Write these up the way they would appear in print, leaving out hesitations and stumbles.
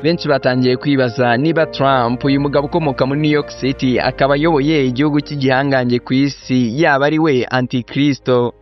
benshi batangiye kwibaza niba Trump uyu mugabo ukomoka muri New York City akaba ayoboye igihugu cy'igihangange ku isi yaba ari we antikristo.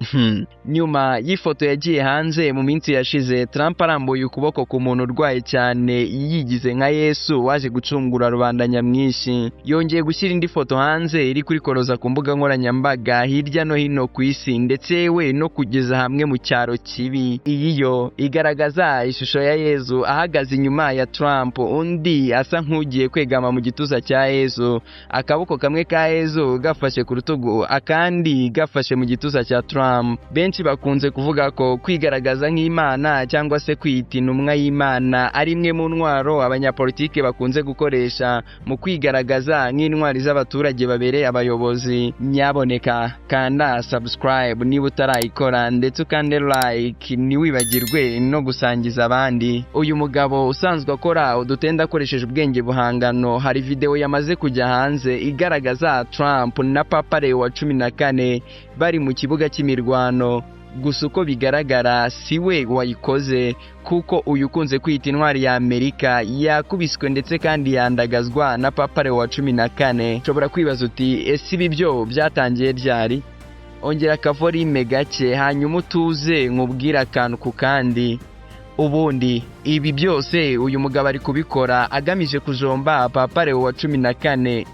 Nyuma y'ifoto yagiye hanze mu minsi yashize, Trump arambuye ukuboko ku muntu urwaye cyane yigize nka Yesu waje gucungura rubanda nyamwinshi. Yongeye gushyira indi foto hanze iri kurikoroza ku mbuga nkoranyambaga hirya no hino ku isi ndetse we no kugeza hamwe mu cyaro kibi. Iyi yo igaragaza ishusho ya Yesu ahagaze inyuma ya Trump, undi asa nk'ugiye kwegama mu gituza cya Yesu, akaboko kamwe ka Yesu gafashe ku rutugu akandi gafashe mu gituza cya Trump. Benshi bakunze kuvuga ko kwigaragaza nk'Imana cyangwa se kwita intumwa y'Imana ari imwe mu ntwaro abanyapolitike bakunze gukoresha mu kwigaragaza nk'intwari z'abaturage babereye abayobozi. Nyaboneka kanda subscribe niba utarayikora ndetse ukande like, ntiwibagirwe no gusangiza abandi. Uyu mugabo usanzwe akora udutenda akoresheje ubwenge buhangano, hari video yamaze kujya hanze igaragaza Trump na Papa Leo wa 14 bari mu kibuga cy'imirwano. Gusa uko bigaragara si we wayikoze, kuko uyu ukunze kwita intwari ya Amerika yakubiswe ndetse kandi yandagazwa na Papa Leo wa 14. Ushobora kwibaza uti ese ibi byo byatangiye ryari? Ongera akavorime gake hanyuma utuze nkubwira akantu ku kandi. Ubundi ibi byose uyu mugabo ari kubikora agamije kujomba Papa Leo wa 14.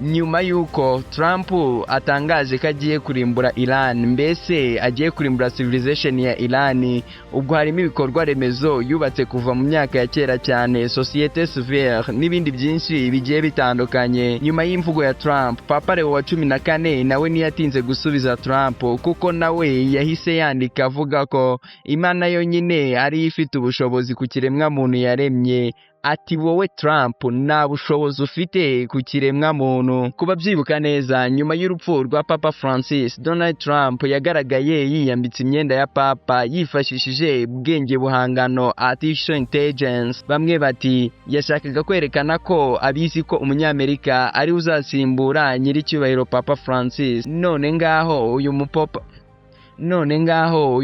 Nyuma yuko Trump atangaje ko agiye kurimbura Iran, mbese agiye kurimbura civilization ya Iran, ubwo harimo ibikorwa remezo yubatse kuva mu myaka ya kera cyane, societe civile n'ibindi byinshi bigiye bitandukanye. Nyuma y'imvugo ya Trump, Papa Leo wa 14 nawe niyatinze gusubiza Trump, kuko nawe yahise yandika avuga ko Imana yonyine ari ifite ubushobozi ku kiremwa muntu yaremye. Ati wowe Trump nta bushobozi ufite ku kiremwa muntu. Kuba byibuka neza, nyuma y'urupfu rwa Papa Francis, Donald Trump yagaragaye yiyambitse imyenda ya Papa yifashishije ubwenge buhangano artificial intelligence. Bamwe bati yashakaga kwerekana ko abizi ko umunyamerika ari uzasimbura nyiricyubahiro Papa Francis. None ngaho uyu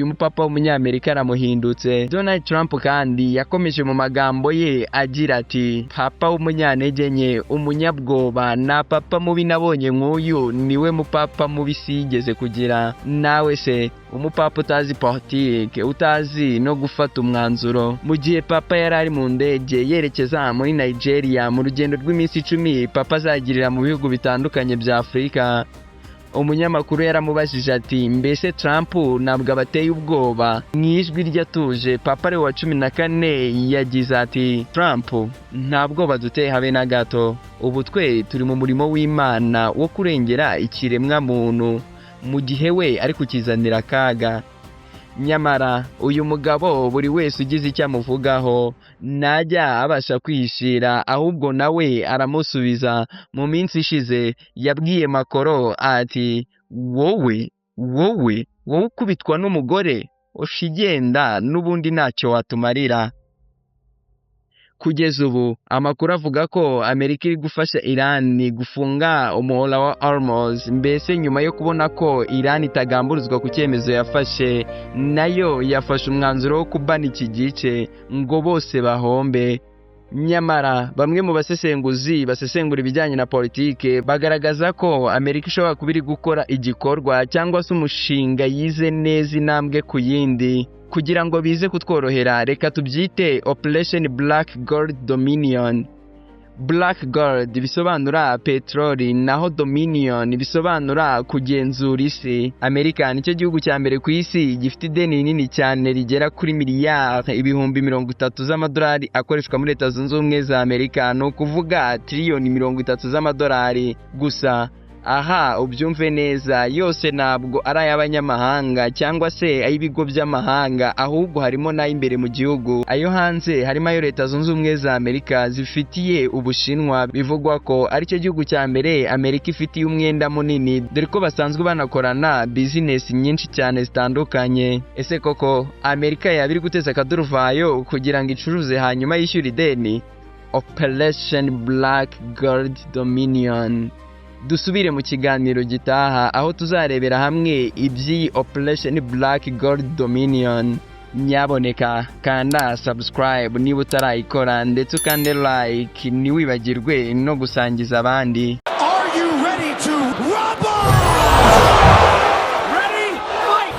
mupapa w'umunyamerika aramuhindutse. Donald Trump kandi yakomeje mu magambo ye agira ati, Papa w'umunyantege nke, umunyabwoba, na papa mubi nabonye nk'uyu niwe mupapa mubi sigeze kugira. Nawe se umupapa utazi politike, utazi no gufata umwanzuro. Mu gihe Papa yari ari mu ndege yerekeza muri Nigeria mu rugendo rw'iminsi 10 Papa azagirira mu bihugu bitandukanye bya Afurika, umunyamakuru yaramubajije ati, mbese Trump ntabwo abateye ubwoba? Mw'ijwi ryatuje Papa Leo wa 14 yagize ati, Trump nta bwoba duteye habe na gato. Ubu twe turi mu murimo w'Imana wo kurengera ikiremwa muntu, mu gihe we ari kukizanira akaga. Nyamara uyu mugabo buri wese ugize icyo amuvugaho najya abasha kwishira, ahubwo nawe aramusubiza. Mu minsi ishize yabwiye Macron ati, wowe ukubitwa n'umugore ushigenda n'ubundi ntacyo watumarira. Kugeza ubu amakuru avuga ko Amerika iri gufasha Iran gufunga umuhora wa Hormuz, mbese nyuma yo kubona ko Iran itagamburuzwa ku cyemezo yafashe, nayo yafashe umwanzuro wo kubana iki gice ngo bose bahombe. Nyamara bamwe mu basesenguzi basesengura ibijyanye na politike bagaragaza ko Amerika ishobora kuba iri gukora igikorwa cyangwa se umushinga yize neza intambwe ku yindi kugira ngo bize kutworohera. Reka tubyite Operation Black Gold Dominion. Black Gold bisobanura petroli, naho Dominion bisobanura kugenzura isi. Amerika nicyo gihugu cya mbere ku isi gifite ideni rinini cyane rigera kuri miliyari ibihumbi 30 z'amadolari akoreshwa muri Leta Zunze Ubumwe za Amerika, no kuvuga triliyoni 30 z'amadolari gusa. Aha ubyumve neza, yose ntabwo ari ay'abanyamahanga cyangwa se ay'ibigo by'amahanga, ahubwo harimo n'ay'imbere mu gihugu. Ayo hanze harimo ayo Leta Zunze Ubumwe za Amerika zifitiye Ubushinwa, bivugwa ko ari cyo gihugu cya mbere Amerika ifitiye umwenda munini, dore ko basanzwe banakorana business nyinshi cyane zitandukanye. Ese koko Amerika yaba iri guteza akaduruvayo kugira ngo icuruze hanyuma yishyure ideni? Operation Black Gold Dominion. Dusubire mu kiganiro gitaha aho tuzarebera hamwe iby'iyi Operation Black Gold Dominion. nyaboneka kanda subscribe niba utarayikora ndetse ukande like, ntiwibagirwe no gusangiza abandi. Are you ready to rumble? Ready? Fight!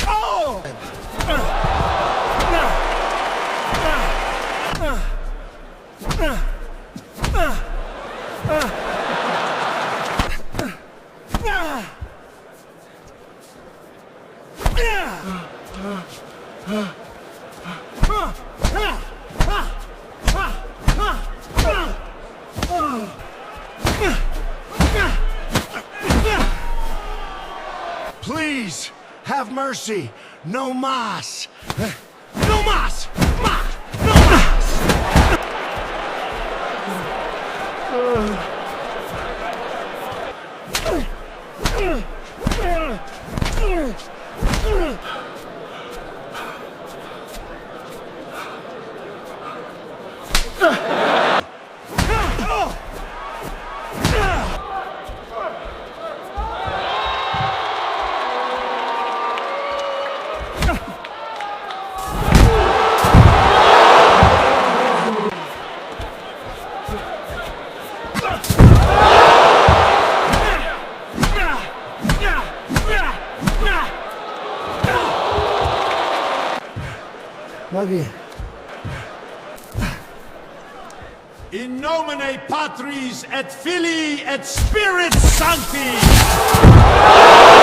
Oh! Please have mercy. No mas. No mas. No mas. In nomine Patris et Filii et Spiritus Sancti.